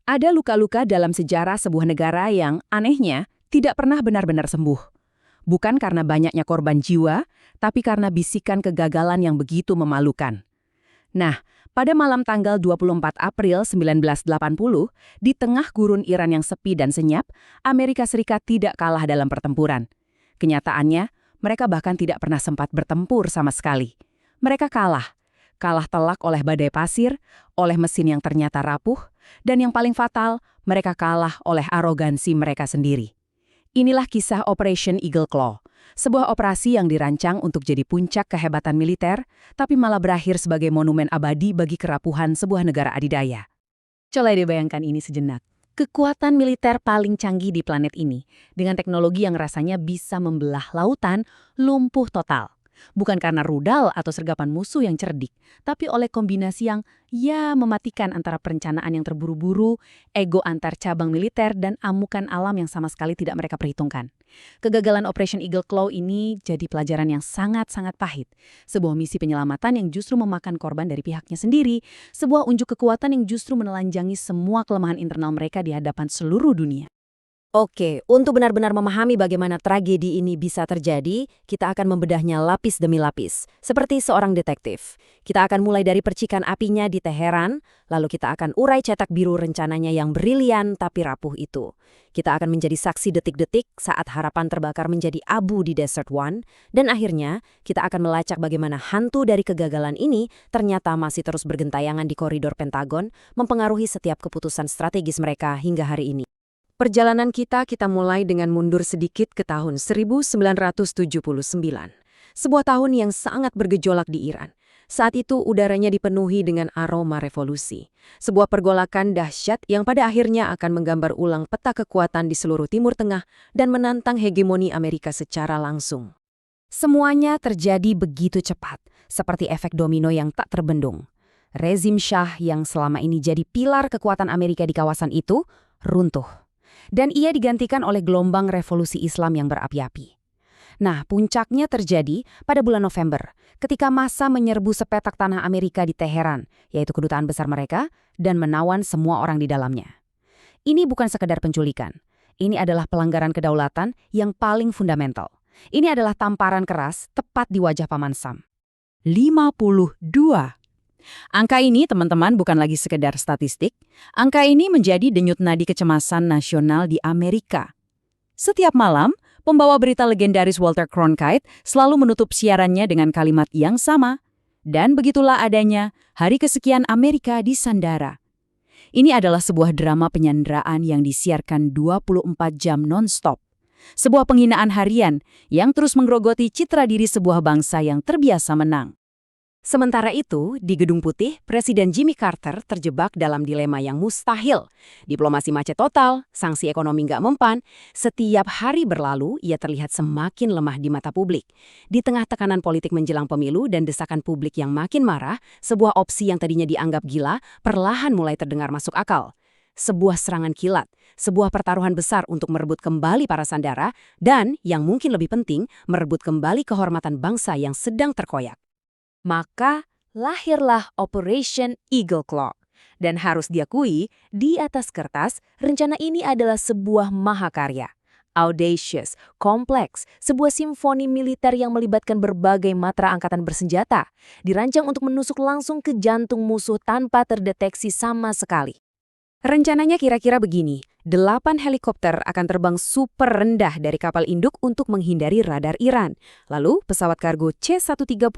Ada luka-luka dalam sejarah sebuah negara yang, anehnya, tidak pernah benar-benar sembuh. Bukan karena banyaknya korban jiwa, tapi karena bisikan kegagalan yang begitu memalukan. Nah, pada malam tanggal 24 April 1980, di tengah gurun Iran yang sepi dan senyap, Amerika Serikat tidak kalah dalam pertempuran. Kenyataannya, mereka bahkan tidak pernah sempat bertempur sama sekali. Mereka kalah telak oleh badai pasir, oleh mesin yang ternyata rapuh, dan yang paling fatal, mereka kalah oleh arogansi mereka sendiri. Inilah kisah Operation Eagle Claw, sebuah operasi yang dirancang untuk jadi puncak kehebatan militer, tapi malah berakhir sebagai monumen abadi bagi kerapuhan sebuah negara adidaya. Coba dibayangkan ini sejenak. Kekuatan militer paling canggih di planet ini, dengan teknologi yang rasanya bisa membelah lautan, lumpuh total. Bukan karena rudal atau sergapan musuh yang cerdik, tapi oleh kombinasi yang mematikan antara perencanaan yang terburu-buru, ego antar cabang militer, dan amukan alam yang sama sekali tidak mereka perhitungkan. Kegagalan Operation Eagle Claw ini jadi pelajaran yang sangat-sangat pahit. Sebuah misi penyelamatan yang justru memakan korban dari pihaknya sendiri, sebuah unjuk kekuatan yang justru menelanjangi semua kelemahan internal mereka di hadapan seluruh dunia. Oke, untuk benar-benar memahami bagaimana tragedi ini bisa terjadi, kita akan membedahnya lapis demi lapis, seperti seorang detektif. Kita akan mulai dari percikan apinya di Teheran, lalu kita akan urai cetak biru rencananya yang brilian tapi rapuh itu. Kita akan menjadi saksi detik-detik saat harapan terbakar menjadi abu di Desert One, dan akhirnya kita akan melacak bagaimana hantu dari kegagalan ini ternyata masih terus bergentayangan di koridor Pentagon, mempengaruhi setiap keputusan strategis mereka hingga hari ini. Perjalanan kita mulai dengan mundur sedikit ke tahun 1979. Sebuah tahun yang sangat bergejolak di Iran. Saat itu udaranya dipenuhi dengan aroma revolusi. Sebuah pergolakan dahsyat yang pada akhirnya akan menggambar ulang peta kekuatan di seluruh Timur Tengah dan menantang hegemoni Amerika secara langsung. Semuanya terjadi begitu cepat, seperti efek domino yang tak terbendung. Rezim Shah yang selama ini jadi pilar kekuatan Amerika di kawasan itu, runtuh. Dan ia digantikan oleh gelombang revolusi Islam yang berapi-api. Nah, puncaknya terjadi pada bulan November, ketika massa menyerbu sepetak tanah Amerika di Teheran, yaitu kedutaan besar mereka, dan menawan semua orang di dalamnya. Ini bukan sekedar penculikan. Ini adalah pelanggaran kedaulatan yang paling fundamental. Ini adalah tamparan keras tepat di wajah Paman Sam. 52. Angka ini, teman-teman, bukan lagi sekedar statistik. Angka ini menjadi denyut nadi kecemasan nasional di Amerika. Setiap malam, pembawa berita legendaris Walter Cronkite selalu menutup siarannya dengan kalimat yang sama. Dan begitulah adanya hari kesekian Amerika disandara. Ini adalah sebuah drama penyanderaan yang disiarkan 24 jam non-stop. Sebuah penghinaan harian yang terus menggerogoti citra diri sebuah bangsa yang terbiasa menang. Sementara itu, di Gedung Putih, Presiden Jimmy Carter terjebak dalam dilema yang mustahil. Diplomasi macet total, sanksi ekonomi nggak mempan, setiap hari berlalu ia terlihat semakin lemah di mata publik. Di tengah tekanan politik menjelang pemilu dan desakan publik yang makin marah, sebuah opsi yang tadinya dianggap gila, perlahan mulai terdengar masuk akal. Sebuah serangan kilat, sebuah pertaruhan besar untuk merebut kembali para sandera, dan, yang mungkin lebih penting, merebut kembali kehormatan bangsa yang sedang terkoyak. Maka lahirlah Operation Eagle Claw. Dan harus diakui, di atas kertas, rencana ini adalah sebuah mahakarya. Audacious, kompleks, sebuah simfoni militer yang melibatkan berbagai matra angkatan bersenjata. Dirancang untuk menusuk langsung ke jantung musuh tanpa terdeteksi sama sekali. Rencananya kira-kira begini, 8 helikopter akan terbang super rendah dari kapal induk untuk menghindari radar Iran. Lalu, pesawat kargo C-130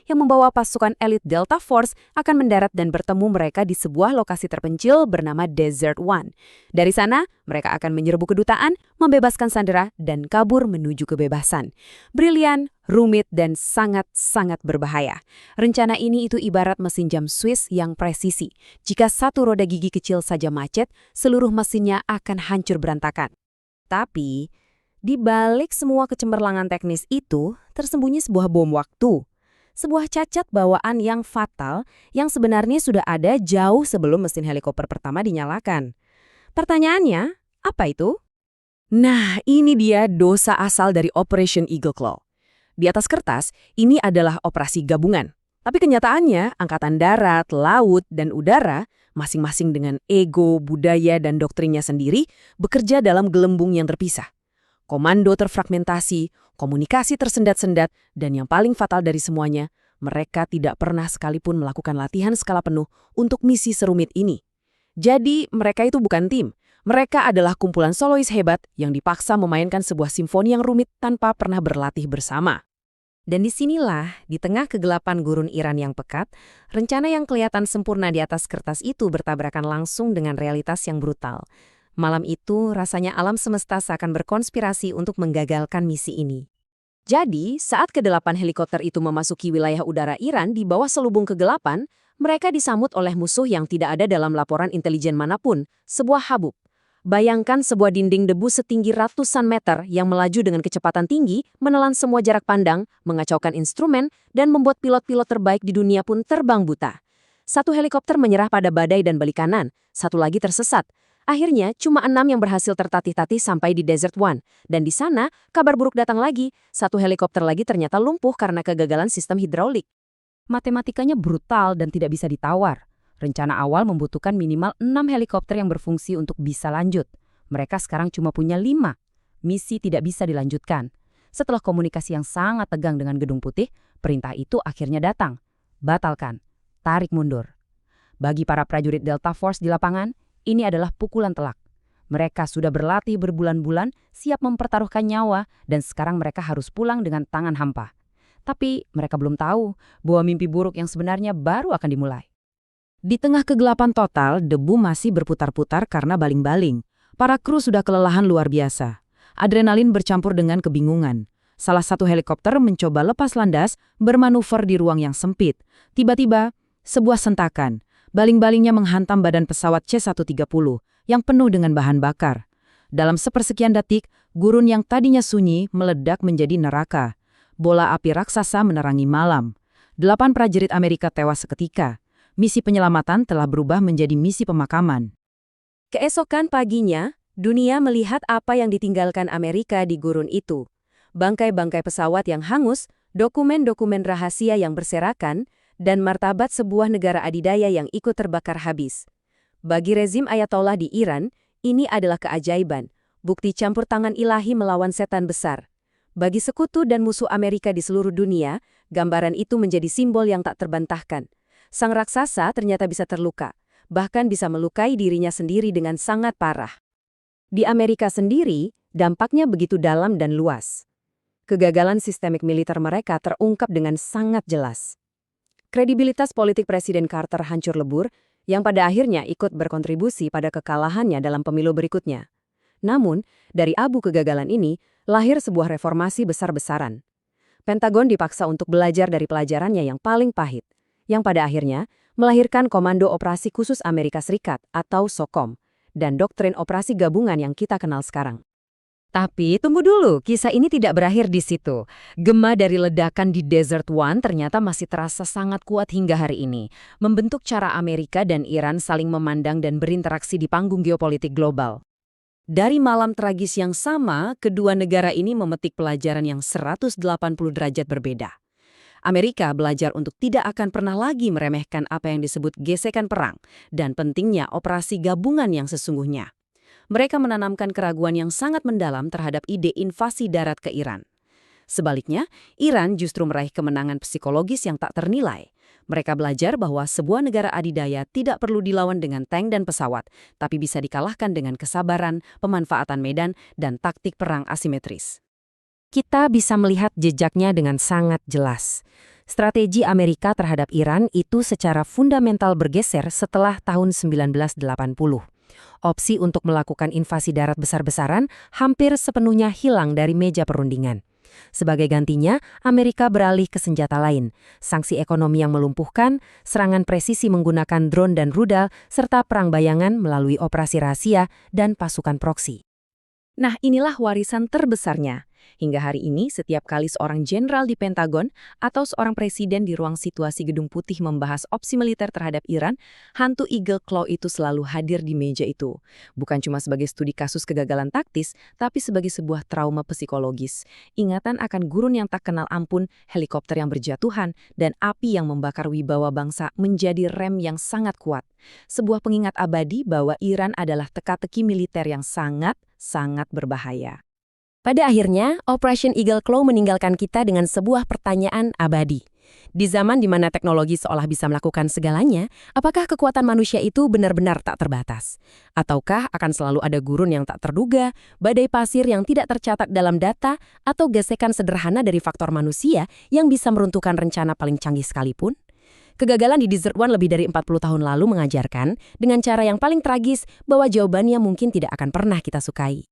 yang membawa pasukan elit Delta Force akan mendarat dan bertemu mereka di sebuah lokasi terpencil bernama Desert One. Dari sana, mereka akan menyerbu kedutaan, membebaskan sandera, dan kabur menuju kebebasan. Brilian, rumit, dan sangat-sangat berbahaya. Rencana ini itu ibarat mesin jam Swiss yang presisi. Jika satu roda gigi kecil saja macet, seluruh mesinnya akan hancur berantakan. Tapi, di balik semua kecemerlangan teknis itu, tersembunyi sebuah bom waktu. Sebuah cacat bawaan yang fatal yang sebenarnya sudah ada jauh sebelum mesin helikopter pertama dinyalakan. Pertanyaannya, apa itu? Nah, ini dia dosa asal dari Operation Eagle Claw. Di atas kertas, ini adalah operasi gabungan. Tapi kenyataannya, Angkatan Darat, Laut, dan Udara masing-masing dengan ego, budaya, dan doktrinnya sendiri, bekerja dalam gelembung yang terpisah. Komando terfragmentasi, komunikasi tersendat-sendat, dan yang paling fatal dari semuanya, mereka tidak pernah sekalipun melakukan latihan skala penuh untuk misi serumit ini. Jadi, mereka itu bukan tim. Mereka adalah kumpulan solois hebat yang dipaksa memainkan sebuah simfoni yang rumit tanpa pernah berlatih bersama. Dan disinilah, di tengah kegelapan gurun Iran yang pekat, rencana yang kelihatan sempurna di atas kertas itu bertabrakan langsung dengan realitas yang brutal. Malam itu, rasanya alam semesta seakan berkonspirasi untuk menggagalkan misi ini. Jadi, saat ke-8 helikopter itu memasuki wilayah udara Iran di bawah selubung kegelapan, mereka disambut oleh musuh yang tidak ada dalam laporan intelijen manapun, sebuah habub. Bayangkan sebuah dinding debu setinggi ratusan meter yang melaju dengan kecepatan tinggi, menelan semua jarak pandang, mengacaukan instrumen, dan membuat pilot-pilot terbaik di dunia pun terbang buta. Satu helikopter menyerah pada badai dan balik kanan, satu lagi tersesat. Akhirnya, cuma 6 yang berhasil tertatih-tatih sampai di Desert One. Dan di sana, kabar buruk datang lagi. Satu helikopter lagi ternyata lumpuh karena kegagalan sistem hidraulik. Matematikanya brutal dan tidak bisa ditawar. Rencana awal membutuhkan minimal 6 helikopter yang berfungsi untuk bisa lanjut. Mereka sekarang cuma punya 5. Misi tidak bisa dilanjutkan. Setelah komunikasi yang sangat tegang dengan Gedung Putih, perintah itu akhirnya datang. Batalkan. Tarik mundur. Bagi para prajurit Delta Force di lapangan, ini adalah pukulan telak. Mereka sudah berlatih berbulan-bulan, siap mempertaruhkan nyawa, dan sekarang mereka harus pulang dengan tangan hampa. Tapi mereka belum tahu bahwa mimpi buruk yang sebenarnya baru akan dimulai. Di tengah kegelapan total, debu masih berputar-putar karena baling-baling. Para kru sudah kelelahan luar biasa. Adrenalin bercampur dengan kebingungan. Salah satu helikopter mencoba lepas landas, bermanuver di ruang yang sempit. Tiba-tiba, sebuah sentakan. Baling-balingnya menghantam badan pesawat C-130 yang penuh dengan bahan bakar. Dalam sepersekian detik, gurun yang tadinya sunyi meledak menjadi neraka. Bola api raksasa menerangi malam. 8 prajurit Amerika tewas seketika. Misi penyelamatan telah berubah menjadi misi pemakaman. Keesokan paginya, dunia melihat apa yang ditinggalkan Amerika di gurun itu. Bangkai-bangkai pesawat yang hangus, dokumen-dokumen rahasia yang berserakan, dan martabat sebuah negara adidaya yang ikut terbakar habis. Bagi rezim Ayatollah di Iran, ini adalah keajaiban, bukti campur tangan ilahi melawan setan besar. Bagi sekutu dan musuh Amerika di seluruh dunia, gambaran itu menjadi simbol yang tak terbantahkan. Sang raksasa ternyata bisa terluka, bahkan bisa melukai dirinya sendiri dengan sangat parah. Di Amerika sendiri, dampaknya begitu dalam dan luas. Kegagalan sistemik militer mereka terungkap dengan sangat jelas. Kredibilitas politik Presiden Carter hancur lebur, yang pada akhirnya ikut berkontribusi pada kekalahannya dalam pemilu berikutnya. Namun, dari abu kegagalan ini, lahir sebuah reformasi besar-besaran. Pentagon dipaksa untuk belajar dari pelajarannya yang paling pahit, yang pada akhirnya melahirkan Komando Operasi Khusus Amerika Serikat atau SOCOM, dan doktrin operasi gabungan yang kita kenal sekarang. Tapi tunggu dulu, kisah ini tidak berakhir di situ. Gema dari ledakan di Desert One ternyata masih terasa sangat kuat hingga hari ini, membentuk cara Amerika dan Iran saling memandang dan berinteraksi di panggung geopolitik global. Dari malam tragis yang sama, kedua negara ini memetik pelajaran yang 180 derajat berbeda. Amerika belajar untuk tidak akan pernah lagi meremehkan apa yang disebut gesekan perang dan pentingnya operasi gabungan yang sesungguhnya. Mereka menanamkan keraguan yang sangat mendalam terhadap ide invasi darat ke Iran. Sebaliknya, Iran justru meraih kemenangan psikologis yang tak ternilai. Mereka belajar bahwa sebuah negara adidaya tidak perlu dilawan dengan tank dan pesawat, tapi bisa dikalahkan dengan kesabaran, pemanfaatan medan, dan taktik perang asimetris. Kita bisa melihat jejaknya dengan sangat jelas. Strategi Amerika terhadap Iran itu secara fundamental bergeser setelah tahun 1980. Opsi untuk melakukan invasi darat besar-besaran hampir sepenuhnya hilang dari meja perundingan. Sebagai gantinya, Amerika beralih ke senjata lain, sanksi ekonomi yang melumpuhkan, serangan presisi menggunakan drone dan rudal, serta perang bayangan melalui operasi rahasia dan pasukan proksi. Nah, inilah warisan terbesarnya. Hingga hari ini, setiap kali seorang jenderal di Pentagon atau seorang presiden di ruang situasi Gedung Putih membahas opsi militer terhadap Iran, hantu Eagle Claw itu selalu hadir di meja itu. Bukan cuma sebagai studi kasus kegagalan taktis, tapi sebagai sebuah trauma psikologis. Ingatan akan gurun yang tak kenal ampun, helikopter yang berjatuhan, dan api yang membakar wibawa bangsa menjadi rem yang sangat kuat. Sebuah pengingat abadi bahwa Iran adalah teka-teki militer yang sangat berbahaya. Pada akhirnya, Operation Eagle Claw meninggalkan kita dengan sebuah pertanyaan abadi. Di zaman di mana teknologi seolah bisa melakukan segalanya, apakah kekuatan manusia itu benar-benar tak terbatas? Ataukah akan selalu ada gurun yang tak terduga, badai pasir yang tidak tercatat dalam data, atau gesekan sederhana dari faktor manusia yang bisa meruntuhkan rencana paling canggih sekalipun? Kegagalan di Desert One lebih dari 40 tahun lalu mengajarkan, dengan cara yang paling tragis, bahwa jawabannya mungkin tidak akan pernah kita sukai.